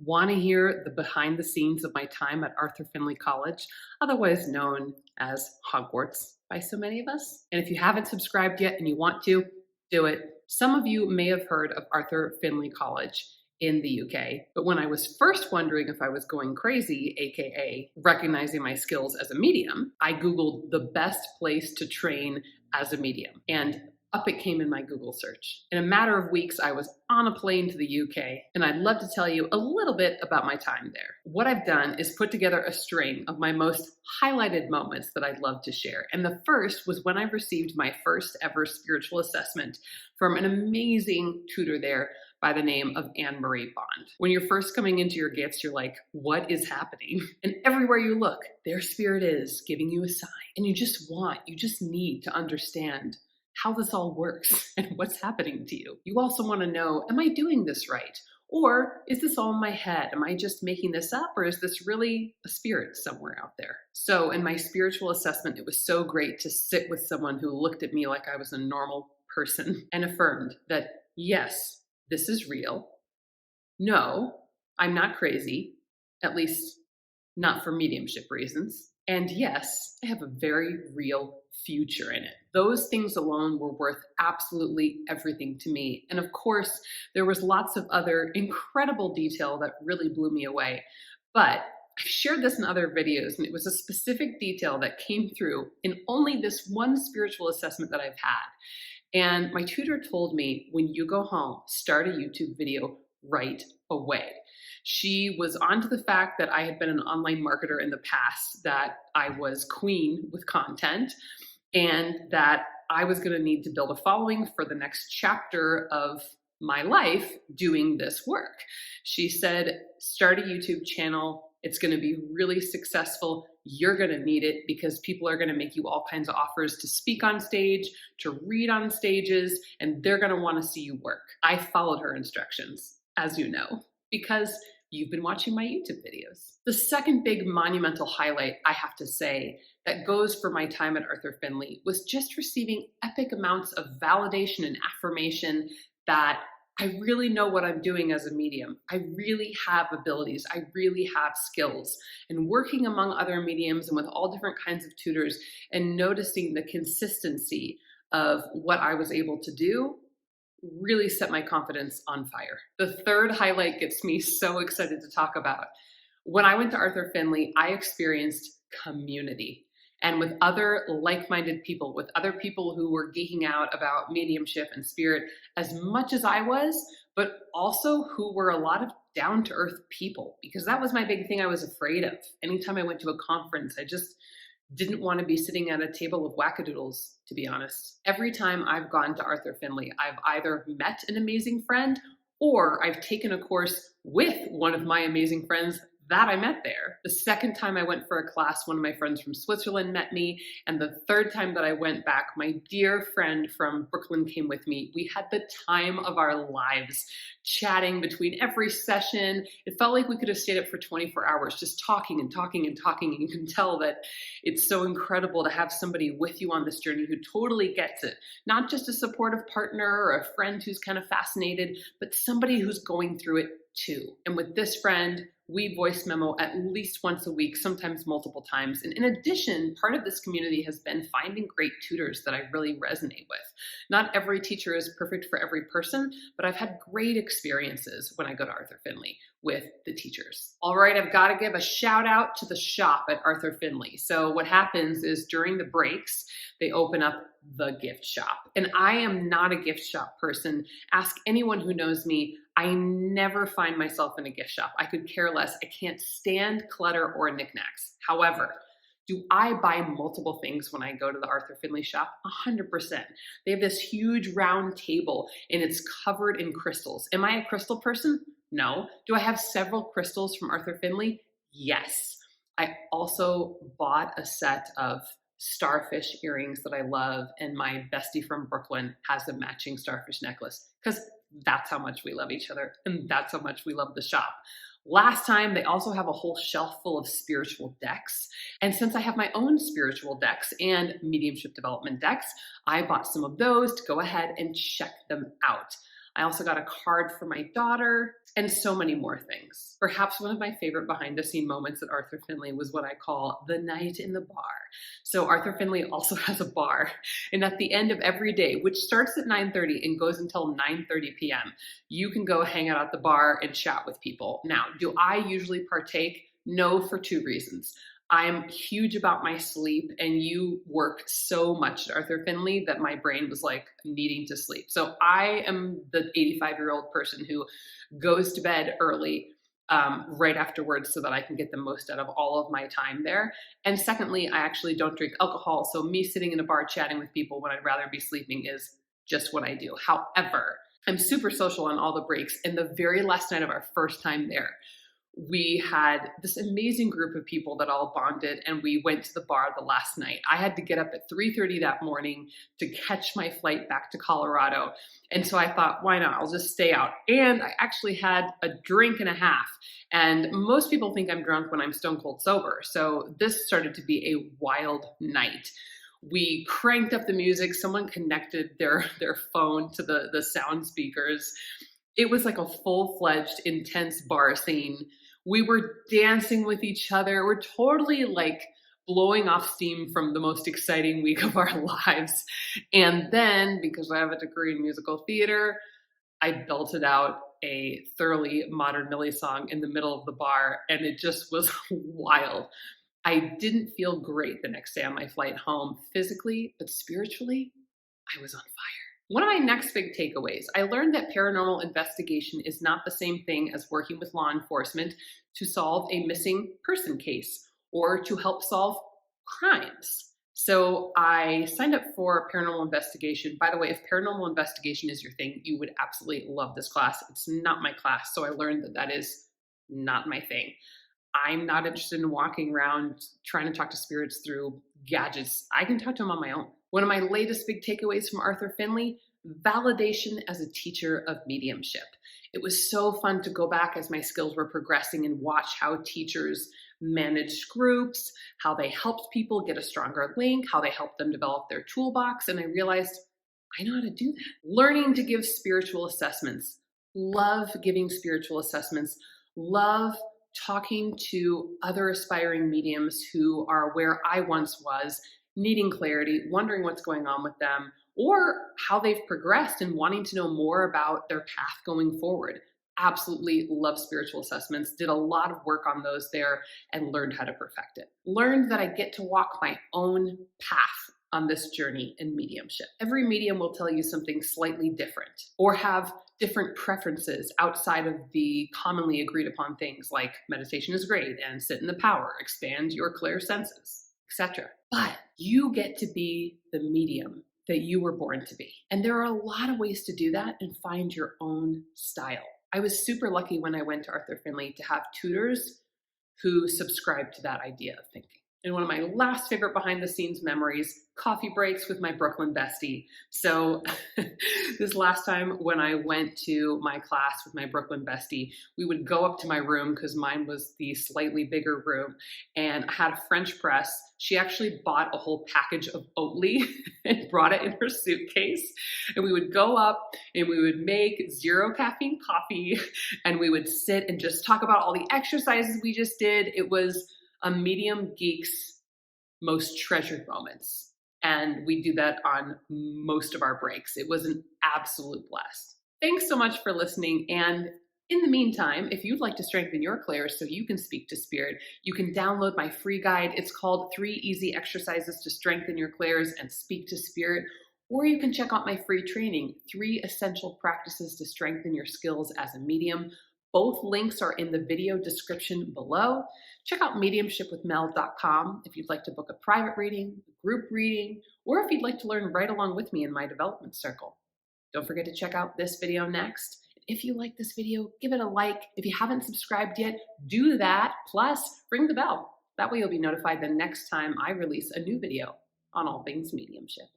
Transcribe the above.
Want to hear the behind the scenes of my time at Arthur Findlay College, otherwise known as Hogwarts by so many of us? And if you haven't subscribed yet and you want to, do it. Some of you may have heard of Arthur Findlay College in the UK, but when I was first wondering if I was going crazy, aka recognizing my skills as a medium, I Googled the best place to train as a medium. And up it came in my Google search. In a matter of weeks, I was on a plane to the UK, and I'd love to tell you a little bit about my time there. What I've done is put together a string of my most highlighted moments that I'd love to share. And the first was when I received my first ever spiritual assessment from an amazing tutor there by the name of Anne-Marie Bond. When you're first coming into your gifts, you're like, what is happening? And everywhere you look, their spirit is giving you a sign. And you just need to understand how this all works and what's happening to you. You also want to know, am I doing this right? Or is this all in my head? Am I just making this up? Or is this really a spirit somewhere out there? So in my spiritual assessment, it was so great to sit with someone who looked at me like I was a normal person and affirmed that, yes, this is real. No, I'm not crazy, at least not for mediumship reasons. And yes, I have a very real future in it. Those things alone were worth absolutely everything to me. And of course, there was lots of other incredible detail that really blew me away. But I've shared this in other videos, and it was a specific detail that came through in only this one spiritual assessment that I've had. And my tutor told me, when you go home, start a YouTube video right away. She was onto the fact that I had been an online marketer in the past, that I was queen with content, and that I was going to need to build a following for the next chapter of my life doing this work. She said, start a YouTube channel. It's going to be really successful. You're going to need it because people are going to make you all kinds of offers to speak on stage, to read on stages, and they're going to want to see you work. I followed her instructions, as you know, because you've been watching my YouTube videos. The second big monumental highlight, I have to say, that goes for my time at Arthur Findlay was just receiving epic amounts of validation and affirmation that I really know what I'm doing as a medium. I really have abilities. I really have skills. And working among other mediums and with all different kinds of tutors and noticing the consistency of what I was able to do really set my confidence on fire. The third highlight gets me so excited to talk about. When I went to Arthur Findlay, I experienced community. And with other like-minded people, with other people who were geeking out about mediumship and spirit as much as I was, but also who were a lot of down-to-earth people, because that was my big thing I was afraid of. Anytime I went to a conference, I just didn't want to be sitting at a table of wackadoodles, to be honest. Every time I've gone to Arthur Findlay, I've either met an amazing friend or I've taken a course with one of my amazing friends that I met there. The second time I went for a class, one of my friends from Switzerland met me. And the third time that I went back, my dear friend from Brooklyn came with me. We had the time of our lives chatting between every session. It felt like we could have stayed up for 24 hours just talking and talking and talking. And you can tell that it's so incredible to have somebody with you on this journey who totally gets it. Not just a supportive partner or a friend who's kind of fascinated, but somebody who's going through it too. And with this friend, we voice memo at least once a week, sometimes multiple times. And in addition, part of this community has been finding great tutors that I really resonate with. Not every teacher is perfect for every person, but I've had great experiences when I go to Arthur Findlay with the teachers. All right, I've got to give a shout out to the shop at Arthur Findlay. So what happens is during the breaks, they open up the gift shop. And I am not a gift shop person. Ask anyone who knows me. I never find myself in a gift shop. I could care less. I can't stand clutter or knickknacks. However, do I buy multiple things when I go to the Arthur Findlay shop? 100%. They have this huge round table and it's covered in crystals. Am I a crystal person? No. Do I have several crystals from Arthur Findlay? Yes. I also bought a set of starfish earrings that I love, and my bestie from Brooklyn has a matching starfish necklace because that's how much we love each other and that's how much we love the shop. Last time, they also have a whole shelf full of spiritual decks. And since I have my own spiritual decks and mediumship development decks, I bought some of those to go ahead and check them out. I also got a card for my daughter, and so many more things. Perhaps one of my favorite behind the scene moments at Arthur Findlay was what I call the night in the bar. So Arthur Findlay also has a bar, and at the end of every day, which starts at 9:30 and goes until 9:30 p.m., you can go hang out at the bar and chat with people. Now, do I usually partake? No, for two reasons. I'm huge about my sleep, and you work so much at Arthur Findlay that my brain was like needing to sleep. So I am the 85-year-old person who goes to bed early, right afterwards, so that I can get the most out of all of my time there. And secondly, I actually don't drink alcohol. So me sitting in a bar chatting with people when I'd rather be sleeping is just what I do. However, I'm super social on all the breaks. And the very last night of our first time there, we had this amazing group of people that all bonded, and we went to the bar the last night. I had to get up at 3:30 that morning to catch my flight back to Colorado. And so I thought, why not? I'll just stay out. And I actually had a drink and a half. And most people think I'm drunk when I'm stone cold sober. So this started to be a wild night. We cranked up the music. Someone connected their phone to the sound speakers. It was like a full-fledged, intense bar scene. We were dancing with each other. We're totally like blowing off steam from the most exciting week of our lives. And then, because I have a degree in musical theater, I belted out a thoroughly Modern Millie song in the middle of the bar, and it just was wild. I didn't feel great the next day on my flight home physically, but spiritually, I was on fire. One of my next big takeaways, I learned that paranormal investigation is not the same thing as working with law enforcement to solve a missing person case or to help solve crimes. So I signed up for paranormal investigation. By the way, if paranormal investigation is your thing, you would absolutely love this class. It's not my class, so I learned that that is not my thing. I'm not interested in walking around trying to talk to spirits through gadgets. I can talk to them on my own. One of my latest big takeaways from Arthur Findlay, validation as a teacher of mediumship. It was so fun to go back as my skills were progressing and watch how teachers managed groups, how they helped people get a stronger link, how they helped them develop their toolbox. And I realized I know how to do that. Learning to give spiritual assessments. Love giving spiritual assessments. Love talking to other aspiring mediums who are where I once was, needing clarity, wondering what's going on with them, or how they've progressed and wanting to know more about their path going forward. Absolutely love spiritual assessments, did a lot of work on those there, and learned how to perfect it. Learned that I get to walk my own path on this journey in mediumship. Every medium will tell you something slightly different or have different preferences outside of the commonly agreed upon things like meditation is great and sit in the power, expand your clear senses, etc. But you get to be the medium that you were born to be. And there are a lot of ways to do that and find your own style. I was super lucky when I went to Arthur Findlay to have tutors who subscribed to that idea of thinking. And one of my last favorite behind the scenes memories, coffee breaks with my Brooklyn bestie. So this last time when I went to my class with my Brooklyn bestie, we would go up to my room because mine was the slightly bigger room, and I had a French press. She actually bought a whole package of Oatly and brought it in her suitcase. And we would go up and we would make zero caffeine coffee, and we would sit and just talk about all the exercises we just did. It was a medium geek's most treasured moments. And we do that on most of our breaks. It was an absolute blast. Thanks so much for listening. And in the meantime, if you'd like to strengthen your clairs so you can speak to spirit, you can download my free guide. It's called 3 Easy Exercises to Strengthen Your Clairs and Speak to Spirit. Or you can check out my free training, 3 Essential Practices to Strengthen Your Skills as a Medium. Both links are in the video description below. Check out mediumshipwithmel.com if you'd like to book a private reading, a group reading, or if you'd like to learn right along with me in my development circle. Don't forget to check out this video next. If you like this video, give it a like. If you haven't subscribed yet, do that. Plus, ring the bell. That way you'll be notified the next time I release a new video on all things mediumship.